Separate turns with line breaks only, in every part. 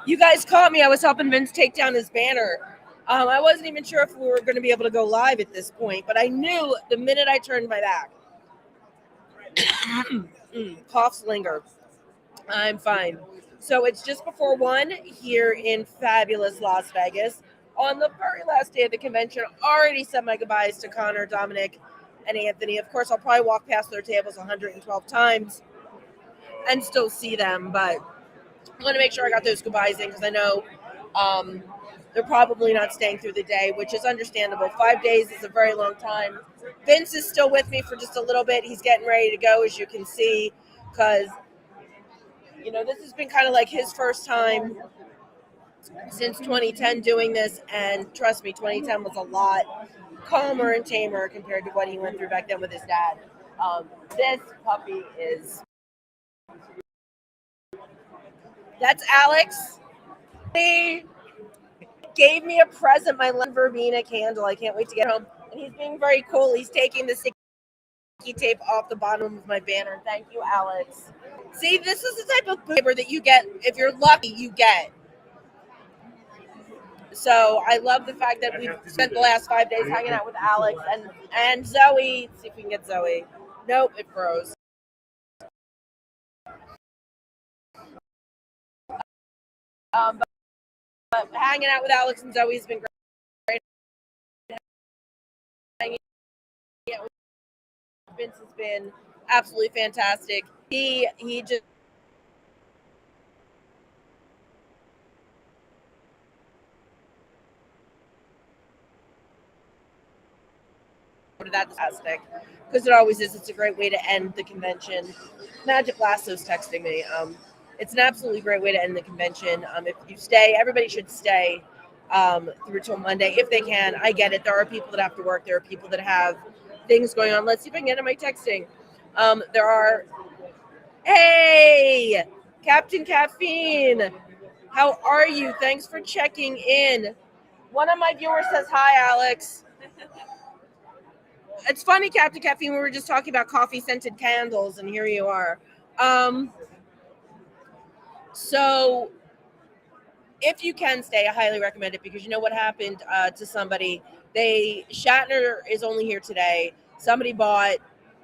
You guys caught me. I was helping Vince take down his banner. I wasn't even sure if we were going to be able to go live at this point, but I knew the minute I turned my back. Coughs linger. I'm fine. So it's just before 1 here in fabulous Las Vegas. On the very last day of the convention, already said my goodbyes to Connor, Dominic, and Anthony. Of course, I'll probably walk past their tables 112 times and still see them, but I want to make sure I got those goodbyes in because I know they're probably not staying through the day, which is understandable. 5 days is a very long time. Vince is still with me for just a little bit. He's getting ready to go, as you can see, because this has been kind of like his first time since 2010 doing this, and trust me, 2010 was a lot calmer and tamer compared to what he went through back then with his dad. This puppy is... That's Alex. He gave me a present, my lemon verbena candle. I can't wait to get home. And he's being very cool. He's taking the sticky tape off the bottom of my banner. Thank you, Alex. See, this is the type of paper that you get, if you're lucky, you get. So I love the fact that we've spent the last 5 days hanging out with Alex and Zoe. Let's see if we can get Zoe. Nope, it froze. But hanging out with Alex and Zoe has been great. Hanging out with Vince has been absolutely fantastic. He just that's fantastic because it always is. It's a great way to end the convention. Magic Lasso's texting me. It's an absolutely great way to end the convention. If you stay, everybody should stay through till Monday if they can. I get it. There are people that have to work. There are people that have things going on. Let's see if I can get to my texting. There are... Hey, Captain Caffeine. How are you? Thanks for checking in. One of my viewers says, hi, Alex. It's funny, Captain Caffeine, we were just talking about coffee-scented candles, and here you are. So if you can stay, I highly recommend it because you know what happened to somebody. Shatner is only here today. Somebody bought,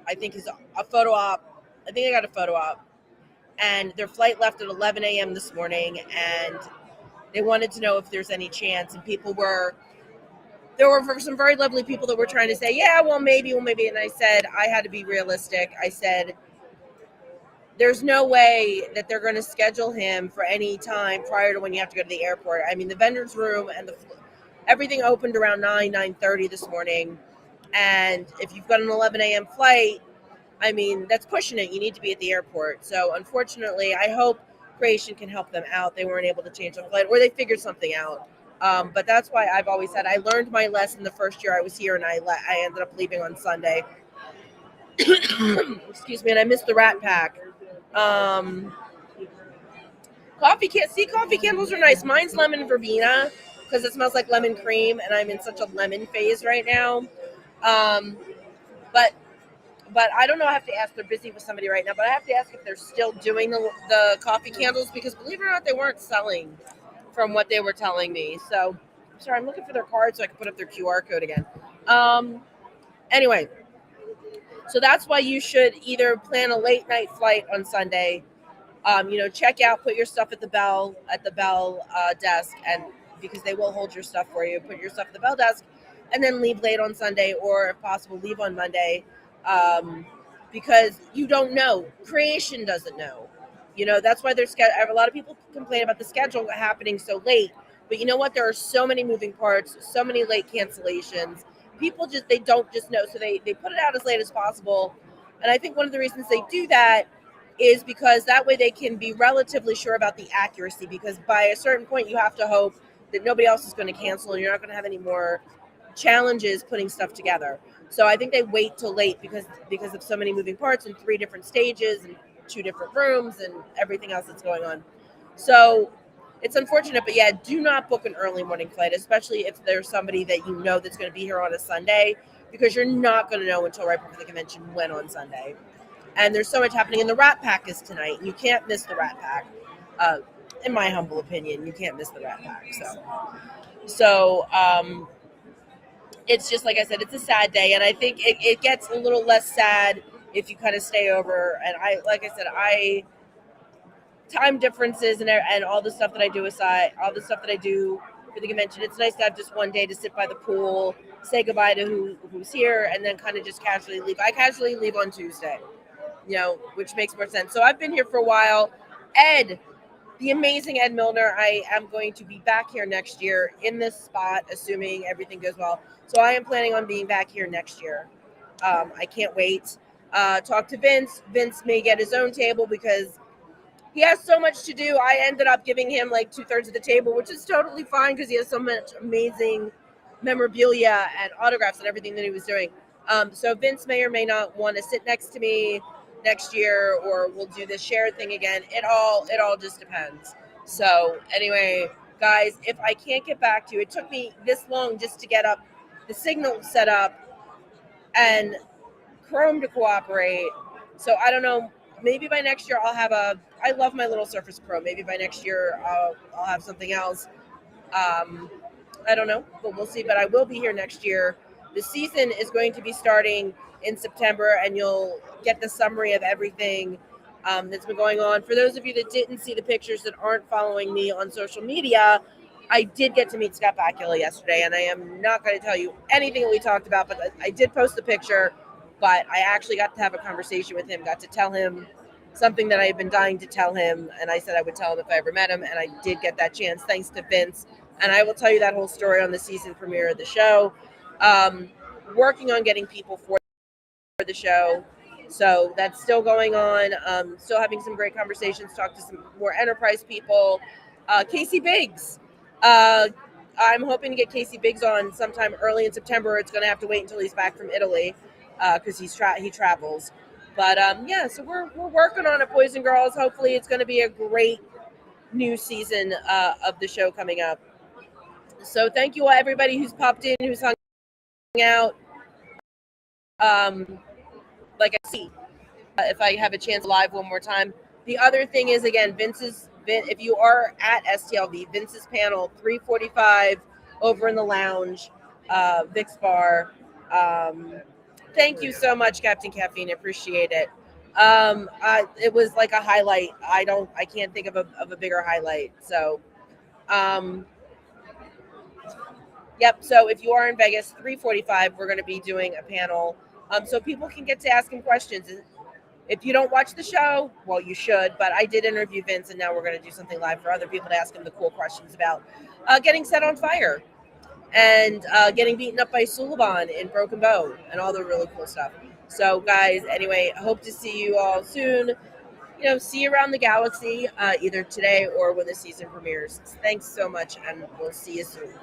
I think, a photo op. I think they got a photo op. And their flight left at 11 a.m. this morning, and they wanted to know if there's any chance. And there were some very lovely people that were trying to say, yeah, well, maybe. And I said, I had to be realistic. I said, there's no way that they're going to schedule him for any time prior to when you have to go to the airport. I mean, the vendor's room and everything opened around 9:30 this morning. And if you've got an 11 a.m. flight, I mean, that's pushing it. You need to be at the airport. So unfortunately, I hope Creation can help them out. They weren't able to change the flight, or they figured something out. But that's why I've always said I learned my lesson the first year I was here, and I ended up leaving on Sunday. Excuse me, and I missed the Rat Pack. Coffee candles are nice. Mine's lemon verbena because it smells like lemon cream, and I'm in such a lemon phase right now. But I don't know. I have to ask. They're busy with somebody right now, but I have to ask if they're still doing the coffee candles because believe it or not, they weren't selling from what they were telling me. So, sorry, I'm looking for their card so I can put up their QR code again. Anyway, so that's why you should either plan a late night flight on Sunday. Check out, put your stuff at the bell desk, and because they will hold your stuff for you, put your stuff at the bell desk, and then leave late on Sunday, or if possible, leave on Monday. Because you don't know. Creation doesn't know. That's why a lot of people complain about the schedule happening so late. But you know what? There are so many moving parts, so many late cancellations. People they don't just know. So they put it out as late as possible. And I think one of the reasons they do that is because that way they can be relatively sure about the accuracy. Because by a certain point, you have to hope that nobody else is going to cancel and you're not going to have any more challenges putting stuff together. So I think they wait till late because of so many moving parts and 3 different stages and 2 different rooms and everything else that's going on. So it's unfortunate, but yeah, do not book an early morning flight, especially if there's somebody that you know that's going to be here on a Sunday, because you're not going to know until right before the convention when on Sunday. And there's so much happening, and the Rat Pack is tonight. You can't miss the Rat Pack. in my humble opinion, you can't miss the Rat Pack. So it's just like I said, it's a sad day, and I think it gets a little less sad if you kind of stay over. And like I said, time differences and all the stuff that I do aside, all the stuff that I do for the convention, it's nice to have just one day to sit by the pool, say goodbye to who's here, and then kind of just casually leave. I casually leave on Tuesday, which makes more sense. So I've been here for a while. Ed, the amazing Ed Milner, I am going to be back here next year in this spot, assuming everything goes well. So I am planning on being back here next year. I can't wait. Talk to Vince. Vince may get his own table because he has so much to do. I ended up giving him like 2/3 of the table, which is totally fine because he has so much amazing memorabilia and autographs and everything that he was doing. So Vince may or may not want to sit next to me next year, or we'll do this share thing again. It all just depends. So anyway, guys, if I can't get back to you, it took me this long just to get up the signal set up and Chrome to cooperate. So I don't know. Maybe by next year I love my little Surface Pro. Maybe by next year I'll have something else. I don't know, but we'll see. But I will be here next year. The season is going to be starting in September, and you'll get the summary of everything that's been going on. For those of you that didn't see the pictures, that aren't following me on social media, I did get to meet Scott Bakula yesterday, and I am not going to tell you anything that we talked about, but I did post the picture. But I actually got to have a conversation with him, got to tell him something that I had been dying to tell him. And I said I would tell him if I ever met him. And I did get that chance thanks to Vince. And I will tell you that whole story on the season premiere of the show. Working on getting people for the show. So that's still going on. Still having some great conversations, talk to some more enterprise people. Casey Biggs. I'm hoping to get Casey Biggs on sometime early in September. It's going to have to wait until he's back from Italy because he travels. But so we're working on it, boys and girls. Hopefully, it's going to be a great new season of the show coming up. So thank you all, everybody who's popped in, who's hung out. Like I see, if I have a chance live one more time. The other thing is, again, if you are at STLV, Vince's panel, 3:45 over in the lounge, Vic's Bar. Thank you so much, Captain Caffeine. I appreciate it. It was like a highlight. I can't think of a bigger highlight. So, yep. So if you are in Vegas, 3:45, we're going to be doing a panel, so people can get to ask him questions. If you don't watch the show, well, you should. But I did interview Vince, and now we're going to do something live for other people to ask him the cool questions about getting set on fire and getting beaten up by Suliban in Broken Bow and all the really cool stuff. So, guys, anyway, I hope to see you all soon. See you around the galaxy, either today or when the season premieres. Thanks so much, and we'll see you soon.